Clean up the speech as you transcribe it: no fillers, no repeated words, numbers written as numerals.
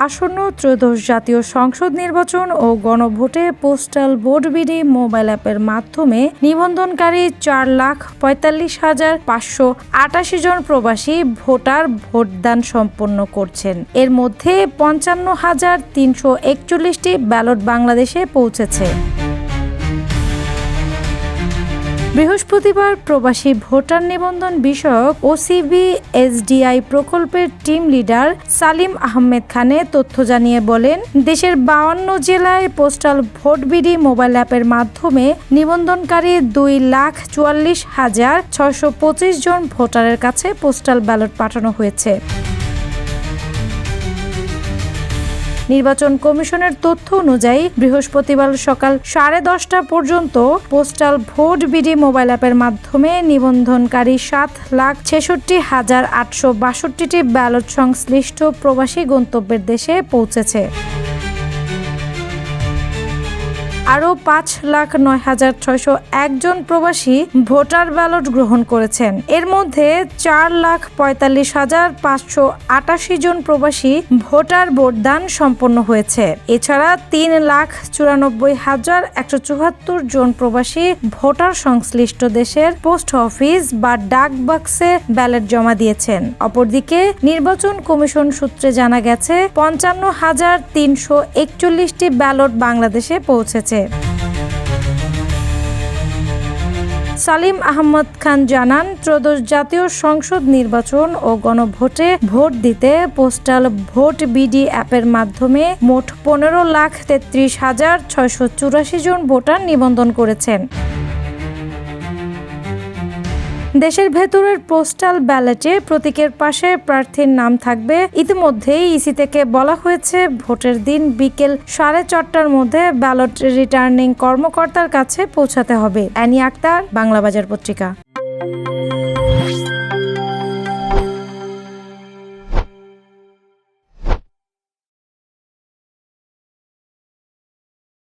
আসন্ন ত্রয়োদশ জাতীয় সংসদ নির্বাচন ও গণভোটে পোস্টাল ভোট বিডি মোবাইল অ্যাপের মাধ্যমে নিবন্ধনকারী 4,45,588 জন প্রবাসী ভোটার ভোটদান সম্পন্ন করছেন। এর মধ্যে 55,341টি ব্যালট বাংলাদেশে পৌঁছেছে। বৃহস্পতিবার প্রবাসী ভোটার নিবন্ধন বিষয়ক ওসিবি এসডিআই প্রকল্পের টিম লিডার সালিম আহমেদ খানে তথ্য জানিয়ে বলেন, দেশের 52 জেলায় পোস্টাল ভোট বিডি মোবাইল অ্যাপের মাধ্যমে নিবন্ধনকারী 2,44,625 জন ভোটারের কাছে পোস্টাল ব্যালট পাঠানো হয়েছে। নির্বাচন কমিশনের তথ্য অনুযায়ী বৃহস্পতিবার সকাল 10:30 পর্যন্ত পোস্টাল ভোট বিডি মোবাইল অ্যাপের মাধ্যমে নিবন্ধনকারী 7,66,862টি ব্যালট সংশ্লিষ্ট প্রবাসী গন্তব্যের দেশে পৌঁছেছে। আরও 5,09,601 জন প্রবাসী ভোটার ব্যালট গ্রহণ করেছেন। এর মধ্যে 4,45,588 জন প্রবাসী ভোটার ভোটদান সম্পন্ন হয়েছে। এছাড়া 3,94,174 জন প্রবাসী ভোটার সংশ্লিষ্ট দেশের পোস্ট অফিস বা ডাক বাক্সে ব্যালট জমা দিয়েছেন। অপরদিকে নির্বাচন কমিশন সূত্রে জানা গেছে 55,341টি ব্যালট বাংলাদেশে পৌঁছেছে। সালিম আহমদ খান জানান, ত্রয়োদশ জাতীয় সংসদ নির্বাচন ও গণভোটে ভোট দিতে পোস্টাল ভোট বিডি অ্যাপের মাধ্যমে মোট 15,33,684 জন ভোটার নিবন্ধন করেছেন। দেশের ভেতরের পোস্টাল ব্যালটে প্রতীকের পাশে প্রার্থীর নাম থাকবে। ইতিমধ্যেই ইসি থেকে বলা হয়েছে, ভোটের দিন বিকেল 4:30টার মধ্যে ব্যালট রিটার্নিং কর্মকর্তার কাছে পৌঁছাতে হবে। অ্যানি আক্তার, বাংলাবাজার পত্রিকা।